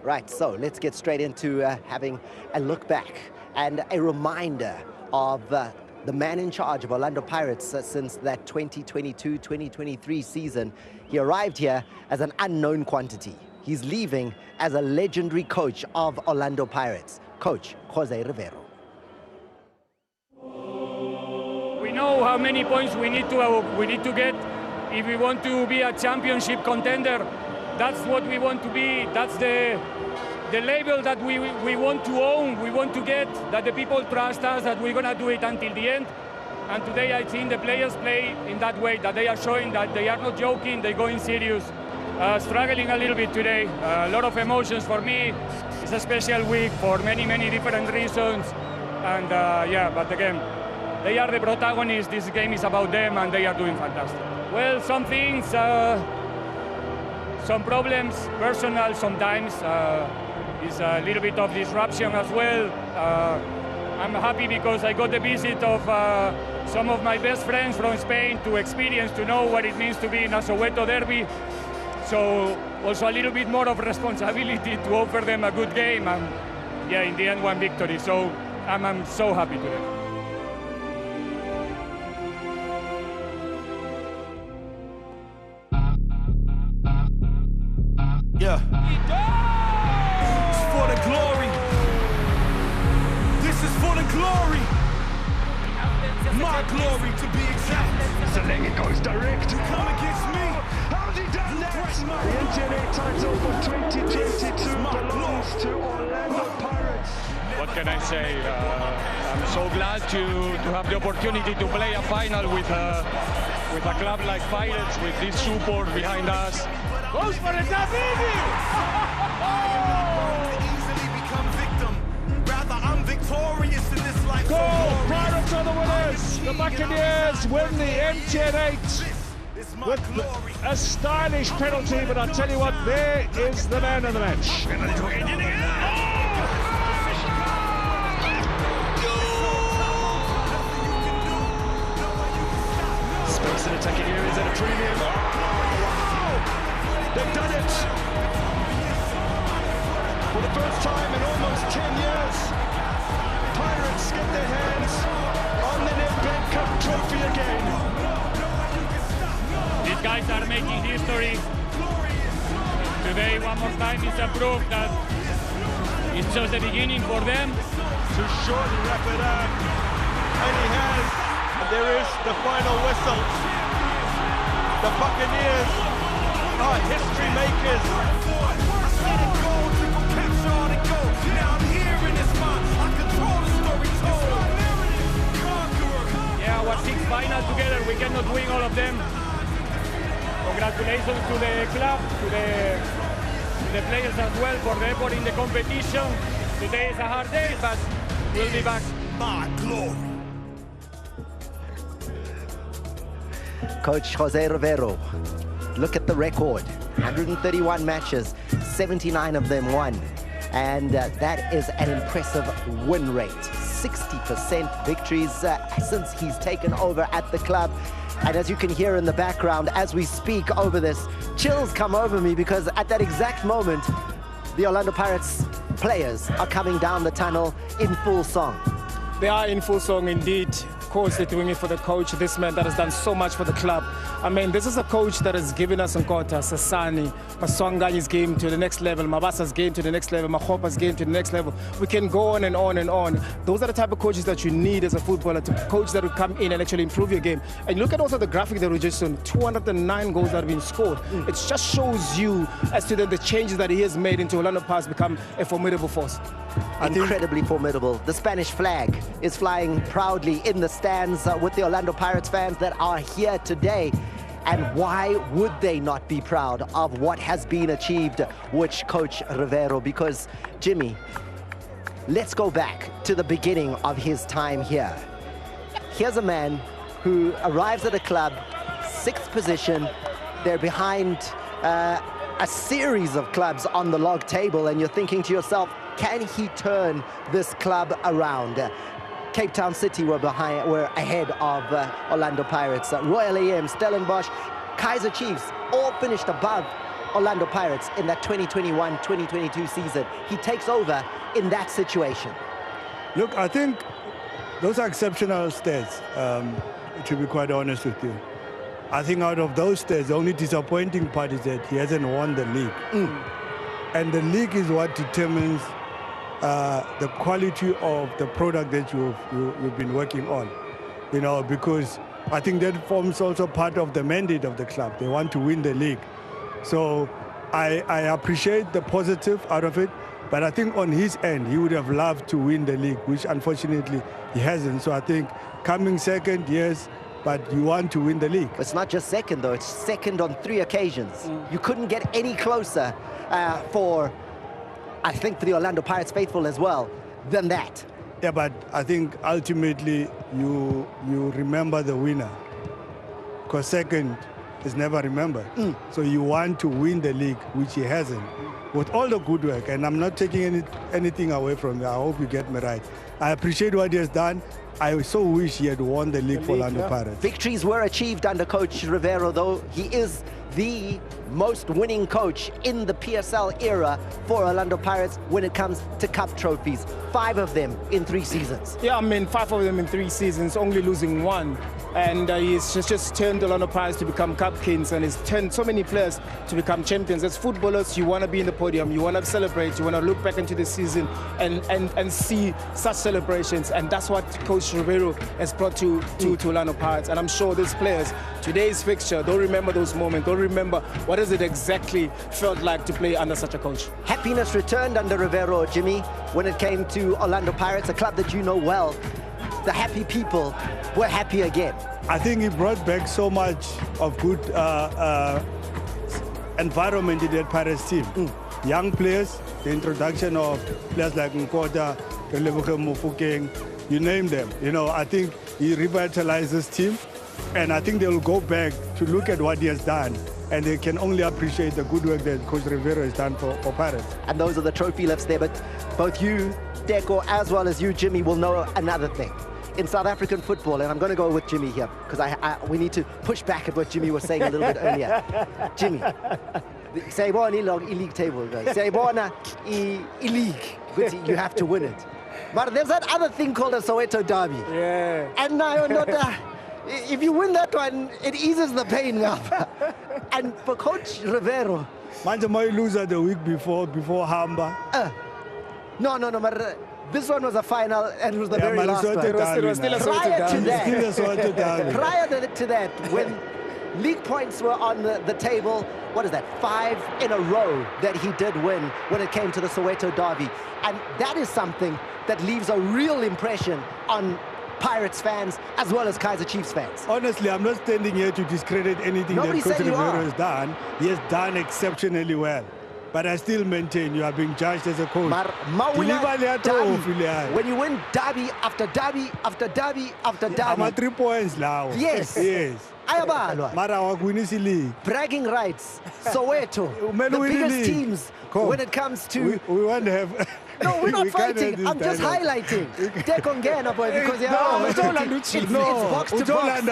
Right, so let's get straight into having a look back and a reminder of the man in charge of Orlando Pirates since that 2022-2023 season. He arrived here as an unknown quantity. He's leaving as a legendary coach of Orlando Pirates, Coach Jose Riveiro. We know how many points we need to get if we want to be a championship contender. That's what we want to be. That's the label that we want to own, we want to get, that the people trust us, that we're going to do it until the end. And today I think the players play in that way, that they are showing that they are not joking, they're going serious. Struggling a little bit today, a lot of emotions for me. It's a special week for many, many different reasons. And yeah, but again, they are the protagonists. This game is about them and they are doing fantastic. Well, some things, some problems, personal sometimes. Is a little bit of disruption as well. I'm happy because I got the visit of some of my best friends from Spain to experience, to know what it means to be in a Soweto derby. So also a little bit more of responsibility to offer them a good game, and yeah, in the end, one victory. So I'm so happy today. Yeah. For the glory. This is for the glory. My glory, to be exact. Select goes direct. You come against me. How's he done that? The NCAA title for 2022 belongs to Orlando Pirates. What can I say? I'm so glad to have the opportunity to play a final with a club like Pirates, with this support behind us. Goes for it, that's easy! Easily become victim. Rather, I'm victorious in this life. Go! Pirates are the winners! The Buccaneers win the NCAA with a stylish penalty, but I'll tell you what, there is the man of the match. Space in attacking areas at a premium. They've done it! For the first time in almost 10 years, Pirates get their hands on the Nedbank Cup trophy again. These guys are making history. Today, one more time, is a proof that it's just the beginning for them. To surely wrap it up. And he has. And there is the final whistle. The Buccaneers are history makers. Yeah, our sixth final together, we cannot win all of them. Congratulations to the club, to the players as well for the effort in the competition. Today is a hard day, but we'll be back. My glory. Coach Jose Riveiro, look at the record, 131 matches, 79 of them won. And that is an impressive win rate, 60% victories since he's taken over at the club. And as you can hear in the background, as we speak over this, chills come over me because at that exact moment, the Orlando Pirates players are coming down the tunnel in full song. They are in full song indeed. Of course, they're doing it for the coach, this man that has done so much for the club. I mean, this is a coach that has given us Nkota, Sasani, Maswanganyi's game to the next level, Mabasa's game to the next level, Mahopa's game to the next level. We can go on and on and on. Those are the type of coaches that you need as a footballer, to coach that will come in and actually improve your game. And look at also the graphic that we just saw, 209 goals that have been scored. It just shows you as to the changes that he has made into Orlando Pirates become a formidable force. Incredibly formidable. The Spanish flag is flying proudly in the stands with the Orlando Pirates fans that are here today. And why would they not be proud of what has been achieved with Coach Rivero? Because, Jimmy, let's go back to the beginning of his time here. Here's a man who arrives at a club, 6th position. They're behind a series of clubs on the log table, and you're thinking to yourself, can he turn this club around? Cape Town City were ahead of Orlando Pirates. Royal AM, Stellenbosch, Kaizer Chiefs all finished above Orlando Pirates in that 2021-2022 season. He takes over in that situation. Look, I think those are exceptional stats, to be quite honest with you. I think out of those stats, the only disappointing part is that he hasn't won the league. And the league is what determines the quality of the product that you've been working on. You know, because I think that forms also part of the mandate of the club. They want to win the league. So I appreciate the positive out of it, but I think on his end, he would have loved to win the league, which unfortunately he hasn't. So I think coming second, yes, but you want to win the league. It's not just second, though. It's second on 3 occasions. You couldn't get any closer for the Orlando Pirates faithful as well than that. Yeah, but I think ultimately you remember the winner, because second is never remembered. So you want to win the league, which he hasn't, with all the good work. And I'm not taking anything away from you. I hope you get me right. I appreciate what he has done. I so wish he had won the league for Orlando Pirates. Victories were achieved under Coach Rivero, though he is the most winning coach in the PSL era for Orlando Pirates when it comes to cup trophies. 5 of them in 3 seasons. Yeah, I mean, 5 of them in 3 seasons, only losing 1. And he's just turned Orlando Pirates to become cup kings, and he's turned so many players to become champions. As footballers, you want to be in the podium, you want to celebrate, you want to look back into the season and see such celebrations. And that's what Coach Rivero has brought to Orlando Pirates. And I'm sure these players, today's fixture, don't remember those moments, don't remember what is it exactly felt like to play under such a coach. Happiness returned under Rivero, Jimmy, when it came to Orlando Pirates, a club that you know well. The happy people were happy again. I think he brought back so much of good environment in that Pirates team. Young players, the introduction of players like Nkota, Mufukeng, you name them. You know, I think he revitalized this team, and I think they'll go back to look at what he has done, and they can only appreciate the good work that Coach Rivero has done for Pirates. And those are the trophy lifts there, but both you, Deco, as well as you, Jimmy, will know another thing. In South African football, and I'm going to go with Jimmy here, because we need to push back at what Jimmy was saying a little bit earlier. Jimmy, siyayibona i-league table, guys. Siyayibona i-league. You have to win it. But there's that other thing called a Soweto derby. Yeah. And now, if you win that one, it eases the pain now. And for Coach Rivero... Manje my loser the week before Hamba. No, but this one was a final, and it was the very last one. It was still a Soweto derby. Prior to that, when league points were on the table, what is that, 5 in a row that he did win when it came to the Soweto derby. And that is something that leaves a real impression on Pirates fans as well as Kaizer Chiefs fans. Honestly, I'm not standing here to discredit anything that Coach Rivero has done. He has done exceptionally well. But I still maintain you are being judged as a coach. When you win derby after derby after derby after derby. I'm at 3 points now. Yes. Yes. Bragging rights. Soweto. The biggest teams when it comes to... We want to have... No, we're not fighting. I'm just highlighting. Dekongena, boy, because it's box to box.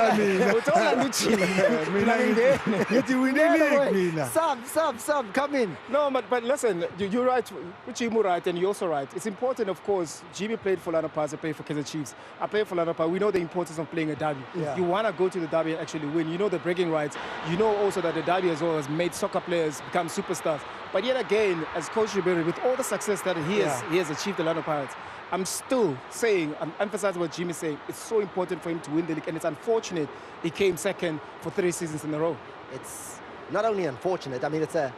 Some, come in. No, but listen, you're right. Uchimu right, and you're also right. It's important, of course. Jimmy played for Orlando Pirates, I played for Kaizer Chiefs. I played for Orlando Pirates. We know the importance of playing a derby. Yeah. You want to go to the derby and actually win. You know the bragging rights. You know also that the derby as well has made soccer players become superstars. But yet again, as Coach Riveiro, with all the success that he has achieved the Orlando Pirates, I'm still saying, I'm emphasizing what Jimmy's saying, it's so important for him to win the league, and it's unfortunate he came second for 3 seasons in a row. It's not only unfortunate, I mean, it's a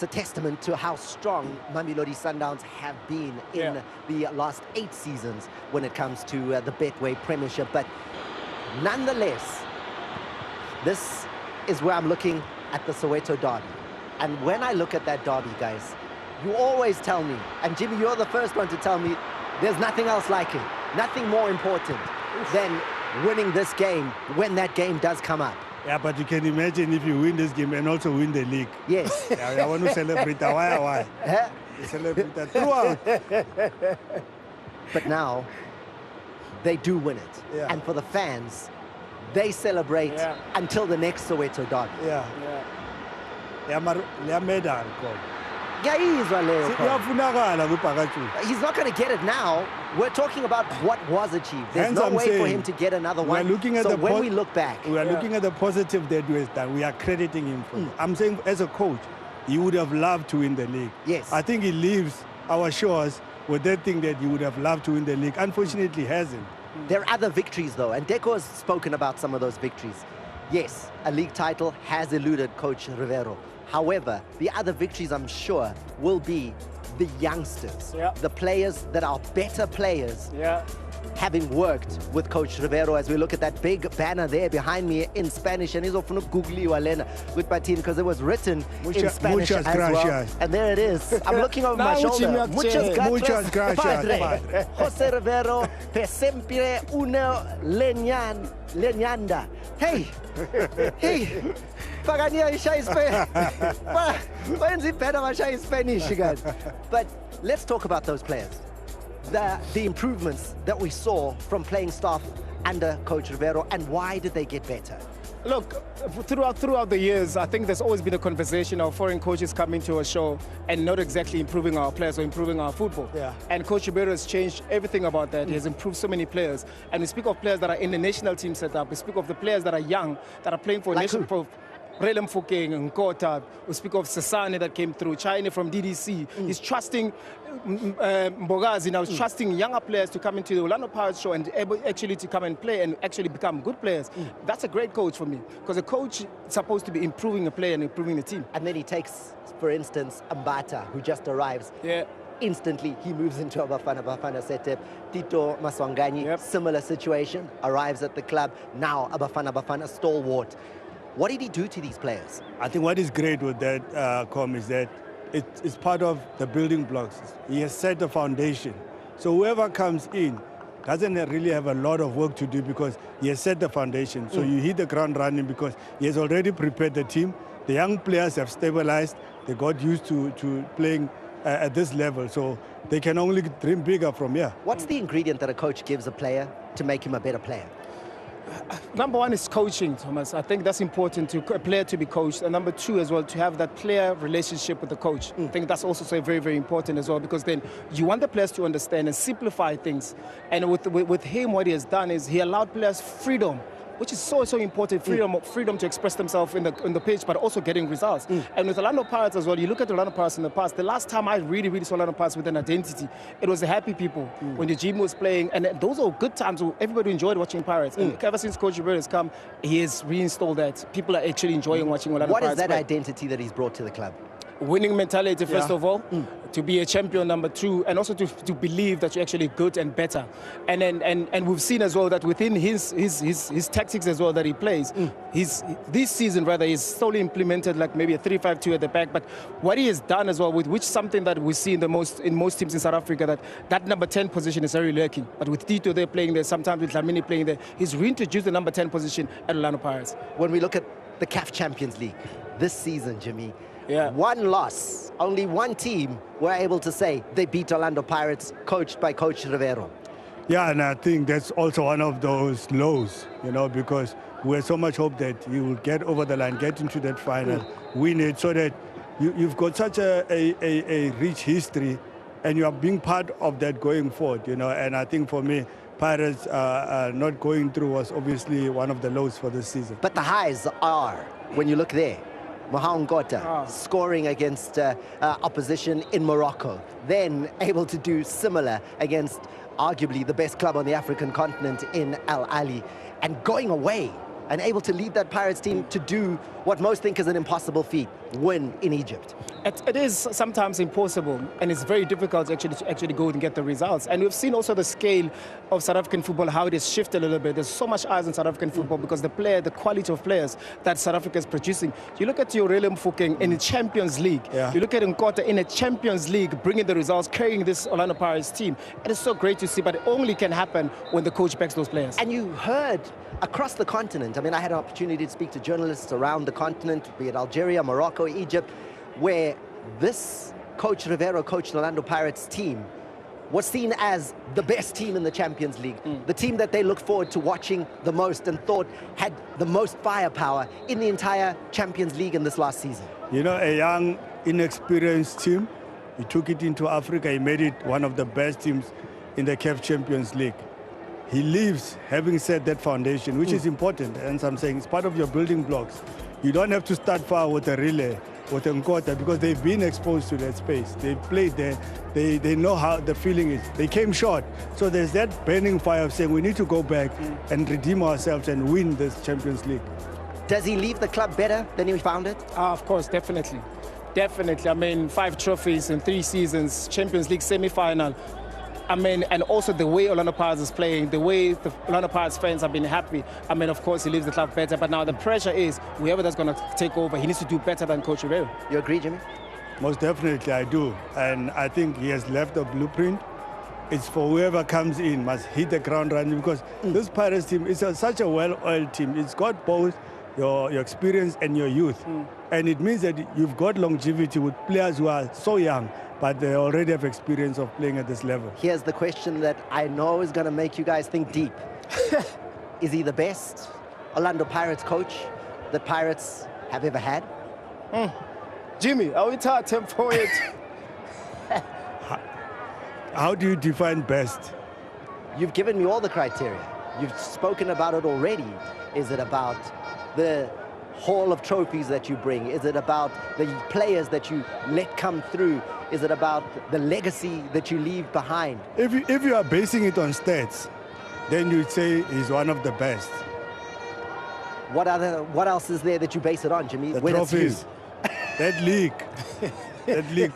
testament to how strong Mamelodi Sundowns have been in the last 8 seasons when it comes to the Betway Premiership. But nonetheless, this is where I'm looking at the Soweto derby. And when I look at that derby, guys, you always tell me, and Jimmy, you're the first one to tell me, there's nothing else like it, nothing more important than winning this game when that game does come up. Yeah, but you can imagine if you win this game and also win the league. Yes. I want to celebrate that. Why? Celebrate that throughout. But now, they do win it. Yeah. And for the fans, they celebrate until the next Soweto derby. Yeah. medal. Yeah, he is Valero. He's He's not going to get it now. We're talking about what was achieved. There's Hence no I'm way for saying, him to get another we one. are looking at so the when we look back, we are looking at the positive that we have done. We are crediting him for it. I'm saying as a coach, he would have loved to win the league. Yes. I think he leaves our shores with that thing that he would have loved to win the league. Unfortunately, hasn't. there are other victories though, and Deco has spoken about some of those victories. Yes, a league title has eluded Coach Rivero. However, the other victories, I'm sure, will be the youngsters, the players that are better players, having worked with Coach Rivero. As we look at that big banner there behind me in Spanish, and he's often Googley Lena with my team because it was written in Spanish as well. And there it is. I'm looking over my shoulder. Muchas gracias, padre. Jose Riveiro, per sempre una leñanda. Hey, hey. Pagania Spanish again. But let's talk about those players. The improvements that we saw from playing staff under Coach Rivero, and why did they get better? Look, throughout the years, I think there's always been a conversation of foreign coaches coming to a show and not exactly improving our players or improving our football. And Coach Rivero has changed everything about that. He has improved so many players. And we speak of players that are in the national team setup. We speak of the players that are young, that are playing for national. Relem Fokeng, Nkota, we speak of Sasane that came through, China from DDC. He's trusting Mbogazi now, trusting younger players to come into the Orlando Pirates show and able actually to come and play and actually become good players. That's a great coach for me, because a coach is supposed to be improving a player and improving the team. And then he takes, for instance, Mbata, who just arrives. Instantly, he moves into a Bafana setup. Tito Maswanganyi, similar situation, arrives at the club. Now a Bafana stalwart. What did he do to these players? I think what is great with that, Com, is that it's part of the building blocks. He has set the foundation. So whoever comes in doesn't really have a lot of work to do because he has set the foundation. So you hit the ground running because he has already prepared the team. The young players have stabilized. They got used to playing at this level. So they can only dream bigger from here. What's the ingredient that a coach gives a player to make him a better player? Number one is coaching, Thomas. I think that's important to a player to be coached. And number two as well, to have that player relationship with the coach. I think that's also very, very important as well, because then you want the players to understand and simplify things. And with him, what he has done is he allowed players freedom, which is so important, freedom to express themselves in the pitch, but also getting results. And with Orlando Pirates as well, you look at the Orlando Pirates in the past, the last time I really saw Orlando Pirates with an identity, it was the happy people when the gym was playing, and those are good times. Everybody enjoyed watching Pirates. And ever since Coach Rivero has come, he has reinstalled that. People are actually enjoying watching Orlando Pirates. What is that identity that he's brought to the club? Winning mentality, first of all, to be a champion, number two, and also to believe that you're actually good and better. And we've seen as well that within his tactics as well that he plays, this season rather, he's slowly implemented like maybe a 3-5-2 at the back. But what he has done as well, which something that we see in most teams in South Africa, that number 10 position is very lurking. But with Tito there playing there, sometimes with Lamini playing there, he's reintroduced the number 10 position at Orlando Pirates. When we look at the CAF Champions League this season, Jimmy, one loss, only one team were able to say they beat Orlando Pirates, coached by Coach Rivero. Yeah, and I think that's also one of those lows, because we had so much hope that you will get over the line, get into that final, win it, so that you've got such a rich history, and you are being part of that going forward, And I think for me, Pirates not going through was obviously one of the lows for this season. But the highs are, when you look there, Nkota scoring against opposition in Morocco, then able to do similar against arguably the best club on the African continent in Al Ahly, and going away and able to lead that Pirates team to do what most think is an impossible feat, win in Egypt. It is sometimes impossible, and it's very difficult to actually go and get the results. And we've seen also the scale of South African football, how it has shifted a little bit. There's so much eyes on South African football because the quality of players that South Africa is producing. You look at your Relem Fokeng in the Champions League. You look at Nkota in a Champions League, bringing the results, carrying this Orlando Pirates team. It is so great to see, but it only can happen when the coach backs those players. And you heard across the continent, I mean, I had an opportunity to speak to journalists around the continent, be it Algeria, Morocco, Egypt, where this Coach Rivero coached the Orlando Pirates team was seen as the best team in the Champions League, the team that they look forward to watching the most and thought had the most firepower in the entire Champions League in this last season. You know, a young, inexperienced team, he took it into Africa, he made it one of the best teams in the CAF Champions League. He leaves having set that foundation, which is important, and I'm saying it's part of your building blocks. You don't have to start far with a relay, with a Nkota, because they've been exposed to that space. They played there, they know how the feeling is. They came short. So there's that burning fire of saying we need to go back and redeem ourselves and win this Champions League. Does he leave the club better than he found it? Of course, definitely. Definitely. I mean, 5 trophies in 3 seasons, Champions League semi-final. I mean, and also the way Orlando Pirates is playing, the way the Orlando Pirates fans have been happy. I mean, of course, he leaves the club better. But now the pressure is whoever that's going to take over, he needs to do better than Coach Rivero. You agree, Jimmy? Most definitely, I do. And I think he has left a blueprint. It's for whoever comes in, must hit the ground running, because this Pirates team is such a well-oiled team. It's got both your experience and your youth. And it means that you've got longevity with players who are so young, but they already have experience of playing at this level. Here's the question that I know is going to make you guys think deep. Is he the best Orlando Pirates coach that Pirates have ever had? Jimmy, are we talking for it? How do you define best? You've given me all the criteria. You've spoken about it already. Is it about the haul of trophies that you bring? Is it about the players that you let come through? Is it about the legacy that you leave behind? If you are basing it on stats, then you'd say he's one of the best. What else is there that you base it on, Jimmy? The trophies, that league. That league.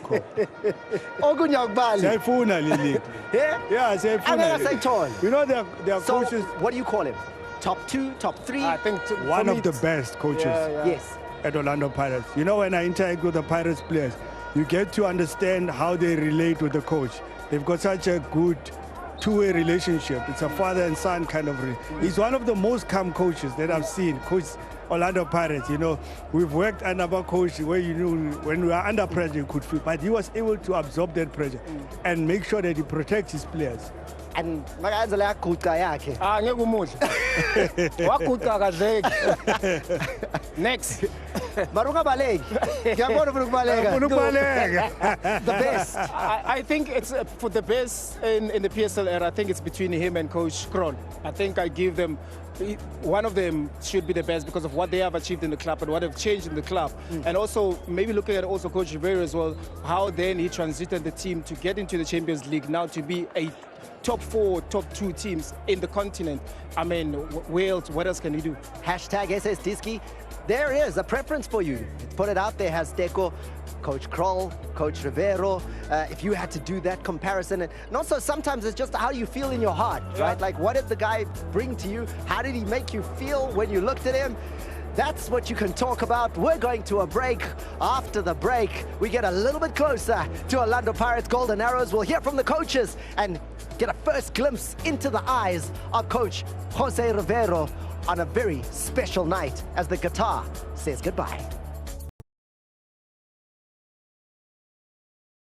Ogunyakbali. League. Yeah? Yeah, say tall. You know, there are So, coaches. what do you call him? Top 2, top 3? I think One of the best coaches Yes. at Orlando Pirates. You know, when I interact with the Pirates players, you get to understand how they relate with the coach. They've got such a good two-way relationship. It's a father and son kind of. He's one of the most calm coaches that I've seen. Coach Orlando Pirates, you know, we've worked under a coach where you knew when we are under pressure you could feel, but he was able to absorb that pressure and make sure that he protects his players. And makayenza le yaguqa yakhe. Ngeke umuhle. Waguqa kadleki. Next. Maruka baleki. Ngiyabona ufuna ukubaleka. The best. I think it's for the best in the PSL era. I think it's between him and Coach Kroll. I think I give them, one of them should be the best because of what they have achieved in the club and what have changed in the club. And also maybe looking at also Coach Rivero as well, how then he transited the team to get into the Champions League, now to be a top 4, top 2 teams in the continent. I mean, what else can he do? Hashtag SSDiski. There is a preference for you. Put it out there, Hashtag Coach Kroll, Coach Rivero. If you had to do that comparison, and also sometimes it's just how you feel in your heart, right? Like, what did the guy bring to you? How did he make you feel when you looked at him? That's what you can talk about. We're going to a break. After the break, we get a little bit closer to Orlando Pirates Golden Arrows. We'll hear from the coaches and get a first glimpse into the eyes of Coach Jose Riveiro on a very special night as the guitar says goodbye.